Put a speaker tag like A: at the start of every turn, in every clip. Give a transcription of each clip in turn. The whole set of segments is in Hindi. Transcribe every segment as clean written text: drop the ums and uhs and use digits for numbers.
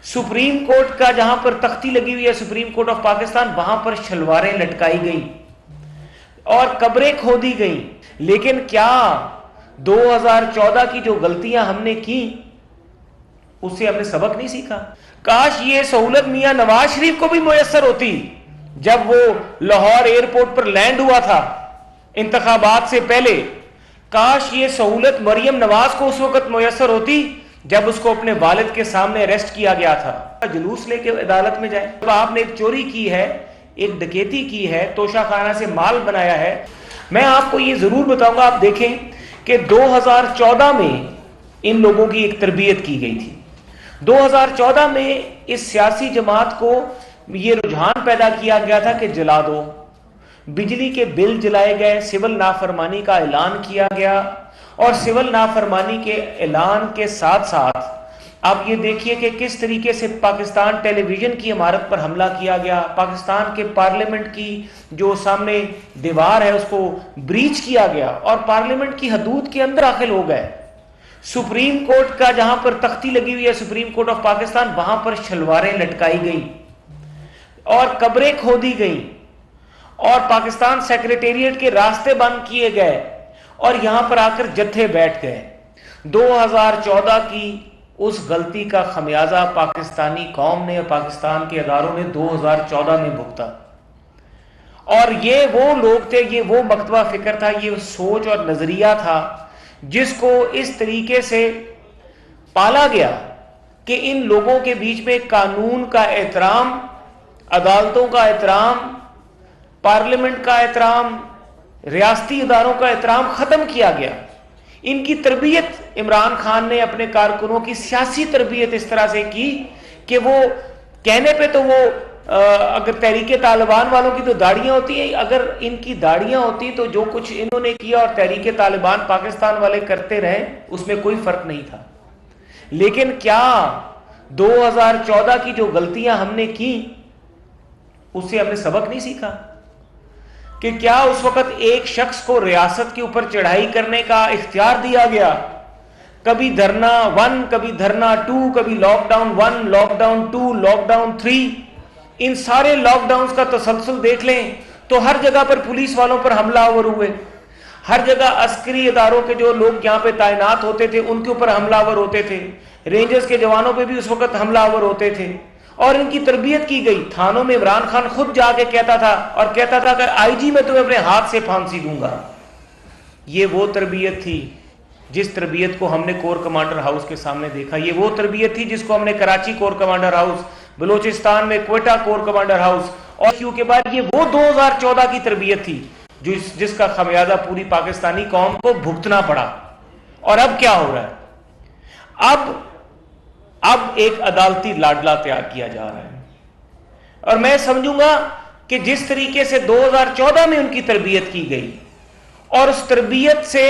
A: सुप्रीम कोर्ट का जहां पर तख्ती लगी हुई है, सुप्रीम कोर्ट ऑफ पाकिस्तान, वहां पर शलवारें लटकाई गई और कब्रें खोदी गई। लेकिन क्या 2014 की जो गलतियां हमने की उससे हमने सबक नहीं सीखा? काश ये सहूलत मियां नवाज शरीफ को भी मुयस्सर होती जब वो लाहौर एयरपोर्ट पर लैंड हुआ था इंतखाबात से पहले। काश ये सहूलत मरियम नवाज को उस वक्त मुयस्सर होती जब उसको अपने वालिद के सामने अरेस्ट किया गया था। जुलूस लेके अदालत में जाए। तो आपने एक चोरी की है, एक डकैती की है, तोशाखाना से माल बनाया है। मैं आपको ये जरूर बताऊंगा, आप देखें कि 2014 में इन लोगों की एक तरबियत की गई थी। 2014 में इस सियासी जमात को ये रुझान पैदा किया गया था कि जला दो, बिजली के बिल जलाए गए, सिविल नाफरमानी का ऐलान किया गया और सिविल नाफरमानी के ऐलान के साथ साथ आप ये देखिए कि किस तरीके से पाकिस्तान टेलीविजन की इमारत पर हमला किया गया, पाकिस्तान के पार्लियामेंट की जो सामने दीवार है उसको ब्रीच किया गया और पार्लियामेंट की हदूद के अंदर दाखिल हो गए। सुप्रीम कोर्ट का जहां पर तख्ती लगी हुई है, सुप्रीम कोर्ट ऑफ पाकिस्तान, वहां पर शलवारें लटकाई गई और कब्रें खोदी गई और पाकिस्तान सेक्रेटेरिएट के रास्ते बंद किए गए और यहां पर आकर जत्थे बैठ गए। 2014 की उस गलती का खमियाजा पाकिस्तानी कौम ने, पाकिस्तान के अदारों ने 2014 में भुगता। और ये वो लोग थे, ये वो मकतबा फिक्र था, ये सोच और नजरिया था जिसको इस तरीके से पाला गया कि इन लोगों के बीच में कानून का एहतराम, अदालतों का एहतराम, पार्लियामेंट का एहतराम, रियासती इदारों का एहतराम खत्म किया गया। इनकी तरबियत इमरान खान ने अपने कारकुनों की सियासी तरबियत इस तरह से की कि वो कहने पे तो वो अगर तहरीके तालिबान वालों की तो दाढ़ियां होती हैं, अगर इनकी दाढ़ियां होती तो जो कुछ इन्होंने किया और तहरीके तालिबान पाकिस्तान वाले करते रहे उसमें कोई फर्क नहीं था। लेकिन क्या 2014 की जो गलतियां हमने की उससे हमने सबक नहीं सीखा? कि क्या उस वक्त एक शख्स को रियासत के ऊपर चढ़ाई करने का इख्तियार दिया गया? कभी धरना 1, कभी धरना 2, कभी लॉकडाउन 1, लॉकडाउन 2, लॉकडाउन 3, इन सारे लॉकडाउन का तसलसल देख लें तो हर जगह पर पुलिस वालों पर हमलावर हुए, हर जगह अस्करी इदारों के जो लोग यहां पे तैनात होते थे उनके ऊपर हमलावर होते थे, रेंजर्स के जवानों पे भी उस वक्त हमलावर होते थे और इनकी तरबियत की गई। थानों में इमरान खान खुद जाके कहता था और कहता था कि आईजी मैं तुम्हें अपने हाथ से फांसी दूंगा। ये वो तरबियत थी जिस तरबियत को हमने कोर कमांडर हाउस के सामने देखा। ये वो तरबियत थी जिसको हमने Karachi core commander house, Balochistan में क्वेटा कोर कमांडर हाउस और क्यू के बाद ये वो 2014 की तरबियत थी जिसका खमियाजा पूरी पाकिस्तानी कौम को भुगतना पड़ा। और अब क्या हो रहा है? अब एक अदालती लाडला तैयार किया जा रहा है और मैं समझूंगा कि जिस तरीके से 2014 में उनकी तरबियत की गई और उस तरबियत से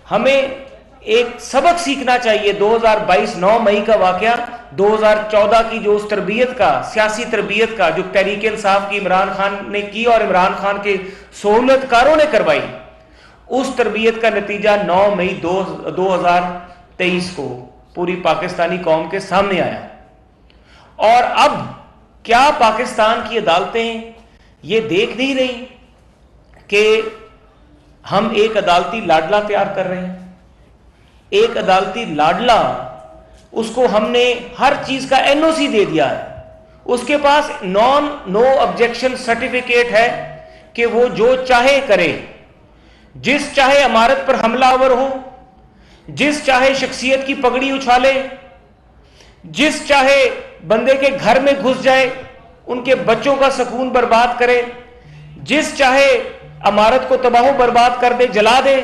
A: हमें एक सबक सीखना चाहिए। 2022 9 मई का वाकया, 2014 की जो उस तरबियत का, सियासी तरबियत का जो तहरीक इंसाफ की इमरान खान ने की और इमरान खान के सहूलतकारों ने करवाई, उस तरबियत का नतीजा 9 मई 2023 को पूरी पाकिस्तानी कौम के सामने आया। और अब क्या पाकिस्तान की अदालतें ये देख नहीं रही कि हम एक अदालती लाडला तैयार कर रहे हैं? एक अदालती लाडला, उसको हमने हर चीज का एनओसी दे दिया है, उसके पास नो ऑब्जेक्शन सर्टिफिकेट है कि वो जो चाहे करे, जिस चाहे इमारत पर हमलावर हो, जिस चाहे शख्सियत की पगड़ी उछाले, जिस चाहे बंदे के घर में घुस जाए, उनके बच्चों का सुकून बर्बाद करे, जिस चाहे इमारत को तबाह बर्बाद कर दे, जला दे,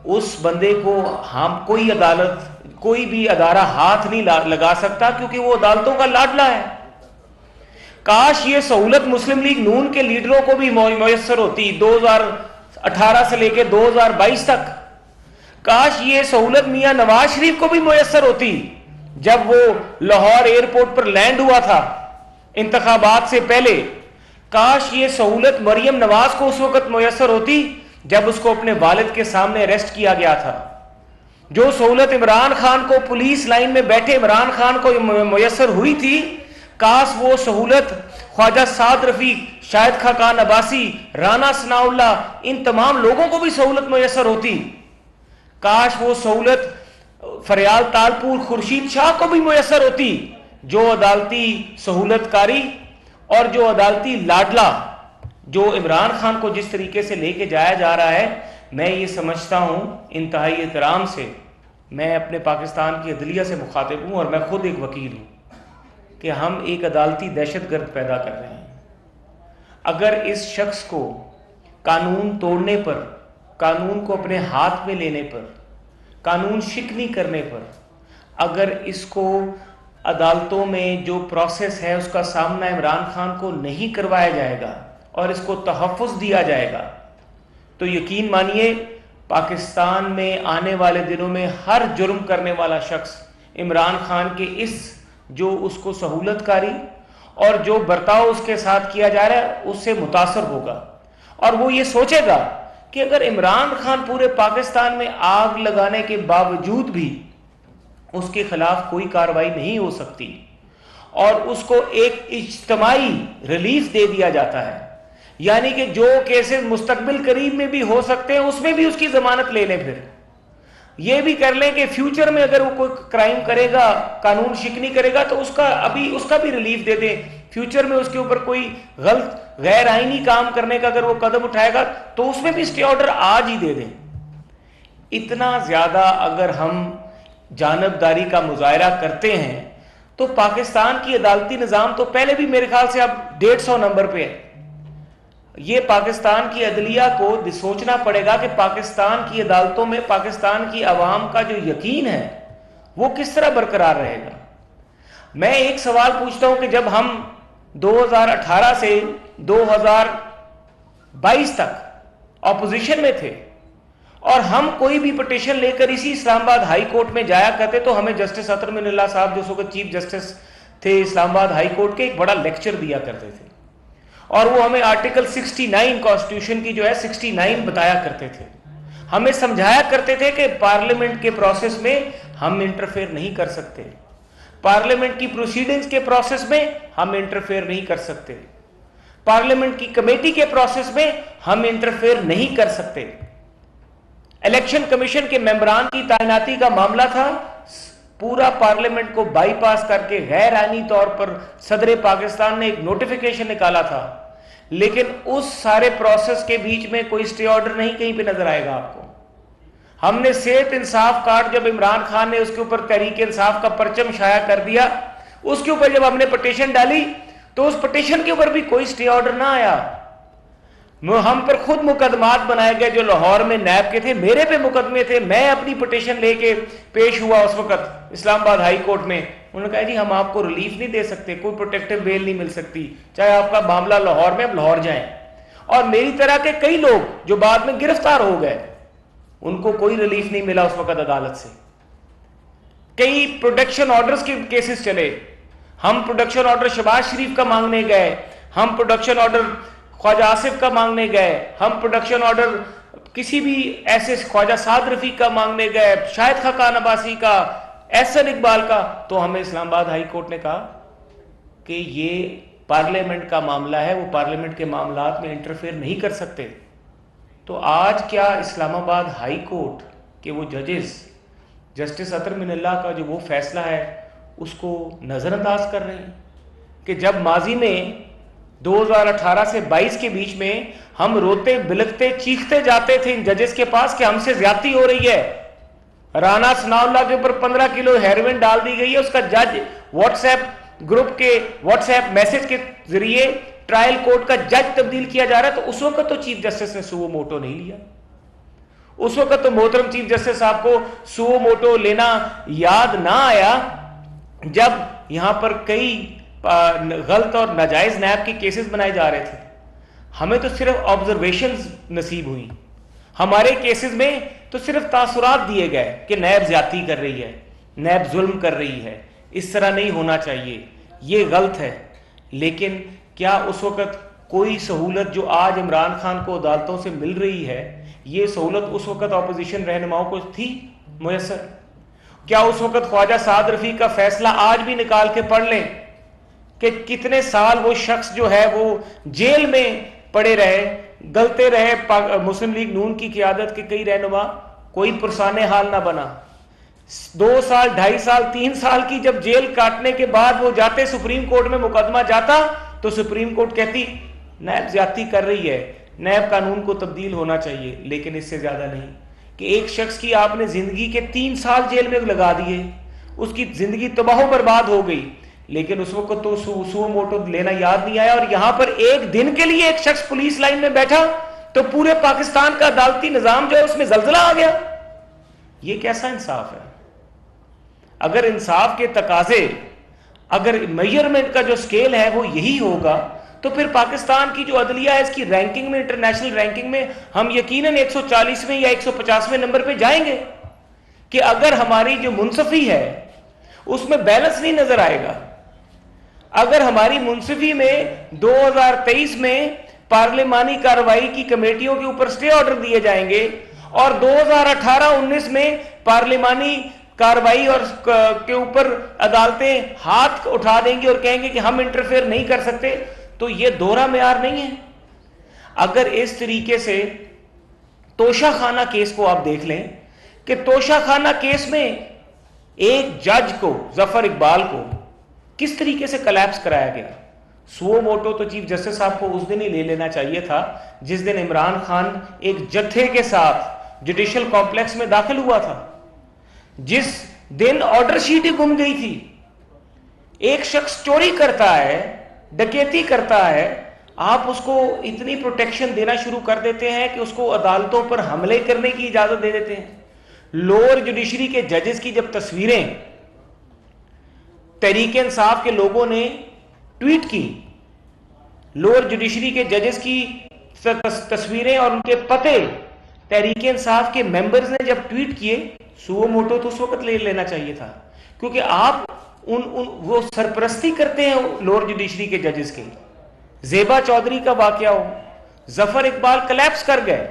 A: उस बंदे को हम कोई अदालत, कोई भी अदारा हाथ नहीं लगा सकता क्योंकि वो अदालतों का लाडला है। काश ये सहूलत मुस्लिम लीग नून के लीडरों को भी मुयस्सर होती 2018 से लेकर 2022 तक। काश ये सहूलत मियां नवाज शरीफ को भी मुयस्सर होती जब वो लाहौर एयरपोर्ट पर लैंड हुआ था इंतखाबात से पहले। काश ये सहूलत मरियम नवाज को उस वक्त मुयस्सर होती जब उसको अपने वालिद के सामने अरेस्ट किया गया था। जो सहूलत इमरान खान को पुलिस लाइन में बैठे इमरान खान को मुयसर हुई थी, काश वो सहूलत ख्वाजा साद रफीक, शाहिद खाकान अब्बासी, राना सनाउल्लाह, इन तमाम लोगों को भी सहूलत मुयसर होती। काश वो सहूलत फरियाल तालपुर, खुर्शीद शाह को भी मुयसर होती। जो अदालती सहूलतकारी और जो अदालती लाडला जो इमरान खान को जिस तरीके से लेके जाया जा रहा है, मैं ये समझता हूं इंतहाई एहतराम से, मैं अपने पाकिस्तान की अदलिया से मुखातिब हूं और मैं खुद एक वकील हूं कि हम एक अदालती दहशतगर्द पैदा कर रहे हैं। अगर इस शख्स को कानून तोड़ने पर, कानून को अपने हाथ में लेने पर, कानून शिकनी करने पर, अगर इसको अदालतों में जो प्रोसेस है उसका सामना इमरान खान को नहीं करवाया जाएगा और इसको तहफ़्फ़ुज़ दिया जाएगा, तो यकीन मानिए पाकिस्तान में आने वाले दिनों में हर जुर्म करने वाला शख्स इमरान खान के इस जो उसको सहूलतकारी और जो बर्ताव उसके साथ किया जा रहा है उससे मुतासर होगा। और वो ये सोचेगा कि अगर इमरान खान पूरे पाकिस्तान में आग लगाने के बावजूद भी उसके खिलाफ कोई कार्रवाई नहीं हो सकती और उसको एक इज्तिमाई रिलीफ दे दिया जाता है, यानी कि जो केसेस मुस्तकबिल करीब में भी हो सकते हैं उसमें भी उसकी जमानत ले लें, फिर ये भी कर लें कि फ्यूचर में अगर वो कोई क्राइम करेगा, कानून शिकनी करेगा, तो उसका भी रिलीफ दे दें। फ्यूचर में उसके ऊपर कोई गलत गैर आईनी काम करने का अगर वो कदम उठाएगा तो उसमें भी स्टे ऑर्डर आज ही दे दें। इतना ज्यादा अगर हम जानबदारी का मुजाहरा करते हैं तो पाकिस्तान की अदालती निज़ाम तो पहले भी मेरे ख्याल से अब 150 नंबर पे है। ये पाकिस्तान की अदलिया को सोचना पड़ेगा कि पाकिस्तान की अदालतों में पाकिस्तान की आवाम का जो यकीन है वो किस तरह बरकरार रहेगा। मैं एक सवाल पूछता हूं कि जब हम 2018 से 2022 तक ऑपोजिशन में थे और हम कोई भी पिटीशन लेकर इसी इस्लामाबाद हाई कोर्ट में जाया करते तो हमें जस्टिस अतर मिनल्ला साहब जो वक्त चीफ जस्टिस थे इस्लामाबाद हाई कोर्ट के, एक बड़ा लेक्चर दिया करते थे और वो हमें आर्टिकल 69 कॉन्स्टिट्यूशन की जो है 69 बताया करते थे। हमें समझाया करते थे कि पार्लियामेंट के प्रोसेस में हम इंटरफेयर नहीं कर सकते, पार्लियामेंट की प्रोसीडिंग्स के प्रोसेस में हम इंटरफेयर नहीं कर सकते, पार्लियामेंट की कमेटी के प्रोसेस में हम इंटरफेयर नहीं कर सकते। इलेक्शन कमीशन के मेंबरान की तैनाती का मामला था, पूरा पार्लियामेंट को बाईपास करके गैर आईनी तौर पर सदर पाकिस्तान ने एक नोटिफिकेशन निकाला था, लेकिन उस सारे प्रोसेस के बीच में कोई स्टे ऑर्डर नहीं कहीं पे नजर आएगा आपको। हमने सेहत इंसाफ कार्ड जब इमरान खान ने उसके ऊपर तहरीक इंसाफ का परचम शाया कर दिया, उसके ऊपर जब हमने पिटीशन डाली तो उस पिटीशन के ऊपर भी कोई स्टे ऑर्डर ना आया। हम पर खुद मुकदमात बनाए गए जो लाहौर में नैब के थे, मेरे पे मुकदमे थे, मैं अपनी पिटीशन लेके पेश हुआ उस वक्त इस्लामाबाद हाई कोर्ट में। उन्होंने कहा जी हम आपको रिलीफ नहीं दे सकते, कोई प्रोटेक्टिव बेल नहीं मिल सकती, चाहे आपका मामला लाहौर में, अब लाहौर जाएं। और मेरी तरह के कई लोग जो बाद में गिरफ्तार हो गए उनको कोई रिलीफ नहीं मिला उस वक्त अदालत से। कई प्रोटेक्शन ऑर्डर्स के केसेस चले, हम प्रोटेक्शन ऑर्डर शहबाज शरीफ का मांगने गए, हम प्रोटेक्शन ऑर्डर ख्वाजा आसिफ का मांगने गए, हम प्रोटेक्शन ऑर्डर किसी भी ऐसे ख्वाजा साद रफीक का मांगने गए, शाहिद खाकान अब्बासी का, एहसन इकबाल का, तो हमें इस्लामाबाद हाई कोर्ट ने कहा कि ये पार्लियामेंट का मामला है, वो पार्लियामेंट के मामलात में इंटरफेयर नहीं कर सकते। तो आज क्या इस्लामाबाद हाई कोर्ट के वो जजेस जस्टिस अतर मिनल्ला का जो वो फैसला है उसको नज़रअंदाज कर रहे हैं कि जब माजी में 2018 से 22 के बीच में हम रोते बिलखते चीखते जाते थे इन जजेस के पास कि हमसे ज्यादती हो रही है, राना सनाउल्लाह के ऊपर 15 किलो हेरोइन डाल दी गई है, उसका जज व्हाट्सएप ग्रुप के व्हाट्सएप मैसेज के जरिए ट्रायल कोर्ट का जज तब्दील किया जा रहा है। तो उस वक्त तो चीफ जस्टिस ने सुओ मोटो नहीं लिया, उस वक्त तो मोहतरम चीफ जस्टिस साहब को सुओ मोटो लेना याद ना आया जब यहां पर कई गलत और नाजायज नैब के केसेस बनाए जा रहे थे। हमें तो सिर्फ ऑब्जर्वेशंस नसीब हुई, हमारे केसेस में तो सिर्फ तासुरात दिए गए कि नैब ज्यादती कर रही है, नैब जुल्म कर रही है, इस तरह नहीं होना चाहिए, ये गलत है। लेकिन क्या उस वक्त कोई सहूलत जो आज इमरान खान को अदालतों से मिल रही है, ये सहूलत उस वक्त ऑपोजिशन रहनुमाओं को थी? मुयसर? क्या उस वक्त ख्वाजा साद रफी का फैसला आज भी निकाल के पढ़ लें कि कितने साल वो शख्स जो है वो जेल में पड़े रहे, गलते रहे, मुस्लिम लीग नून की क़ियादत के कई रहनुमा, कोई पुरसाने हाल ना बना। 2 साल, 2.5 साल, 3 साल की जब जेल काटने के बाद वो जाते सुप्रीम कोर्ट में, मुकदमा जाता तो सुप्रीम कोर्ट कहती नैब ज्यादती कर रही है, नैब कानून को तब्दील होना चाहिए। लेकिन इससे ज्यादा नहीं कि एक शख्स की आपने जिंदगी के 3 साल जेल में लगा दिए, उसकी जिंदगी तबाह बर्बाद हो गई, लेकिन उस वक्त तो सुओ मोटो लेना याद नहीं आया। और यहां पर एक दिन के लिए एक शख्स पुलिस लाइन में बैठा तो पूरे पाकिस्तान का अदालती निजाम जो है उसमें जलजला आ गया। यह कैसा इंसाफ है? अगर इंसाफ के तकाजे, अगर मेजरमेंट का जो स्केल है वो यही होगा, तो फिर पाकिस्तान की जो अदलिया है इसकी रैंकिंग में, इंटरनेशनल रैंकिंग में हम यकीनन 140वें या 150वें नंबर पे जाएंगे। कि अगर हमारी जो मुंसफी है उसमें बैलेंस नहीं नजर आएगा, अगर हमारी मुंसफी में 2023 में पार्लिमानी कार्रवाई की कमेटियों के ऊपर स्टे ऑर्डर दिए जाएंगे और 2018-19 में पार्लिमानी कार्रवाई और के ऊपर अदालतें हाथ उठा देंगी और कहेंगे कि हम इंटरफेयर नहीं कर सकते, तो यह दोहरा मेयार नहीं है। अगर इस तरीके से तोशाखाना केस को आप देख लें कि तोशाखाना केस में एक जज को, जफर इकबाल को, किस तरीके से कलैप्स कराया गया। सुओ मोटो तो चीफ जस्टिस साहब को उस दिन ही ले लेना चाहिए था जिस दिन इमरान खान एक जत्थे के साथ जुडिशियल कॉम्प्लेक्स में दाखिल हुआ था, जिस दिन ऑर्डर शीट ही गुम गई थी। एक शख्स चोरी करता है, डकैती करता है, आप उसको इतनी प्रोटेक्शन देना शुरू कर देते हैं कि उसको अदालतों पर हमले करने की इजाजत दे देते हैं। लोअर जुडिशरी के जजेस की जब तस्वीरें तहरीक इंसाफ के लोगों ने ट्वीट की, लोअर जुडिशरी के जजेस की तस्वीरें और उनके पते तहरीक इंसाफ के मेंबर्स ने जब ट्वीट किए, सुओ मोटो तो उस वक्त ले लेना चाहिए था, क्योंकि आप वो सरपरस्ती करते हैं लोअर जुडिशरी के जजेस के। जेबा चौधरी का वाकया हो, जफर इकबाल कलैप्स कर गए।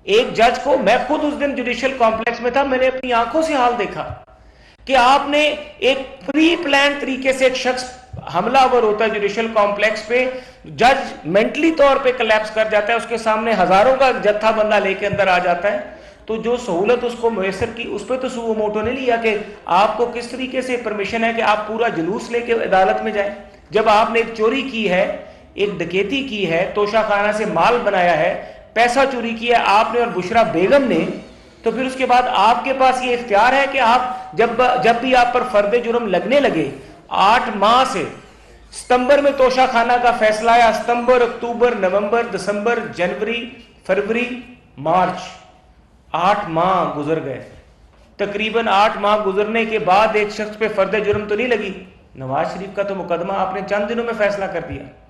A: एक जज को, मैं खुद उस दिन जुडिशियल कॉम्प्लेक्स में था, मैंने अपनी आंखों से हाल देखा कि आपने एक प्री प्लान तरीके से, एक शख्स हमलावर होता है जुडिशियल कॉम्प्लेक्स पे, जज मेंटली तौर पे कलैप्स कर जाता है, उसके सामने हजारों का जत्था बंदा लेके अंदर आ जाता है, तो जो सहूलत उसको मुयसर की उस पर तो सुओ मोटो ने लिया कि आपको किस तरीके से परमिशन है कि आप पूरा जुलूस लेके अदालत में जाए। जब आपने एक चोरी की है, एक डकैती की है, तोशाखाना से माल बनाया है, पैसा चोरी किया आपने और बुशरा बेगम ने, तो फिर उसके बाद आपके पास ये इख्तियार है कि आप जब भी आप पर फर्द जुर्म लगने लगे, 8 माह से, सितंबर में तोशाखाना का फैसला आया, सितंबर, अक्टूबर, नवंबर, दिसंबर, जनवरी, फरवरी, मार्च, 8 माह गुजर गए। तकरीबन 8 माह गुजरने के बाद एक शख्स पे फर्द जुर्म तो नहीं लगी। नवाज शरीफ का तो मुकदमा आपने चंद दिनों में फैसला कर दिया।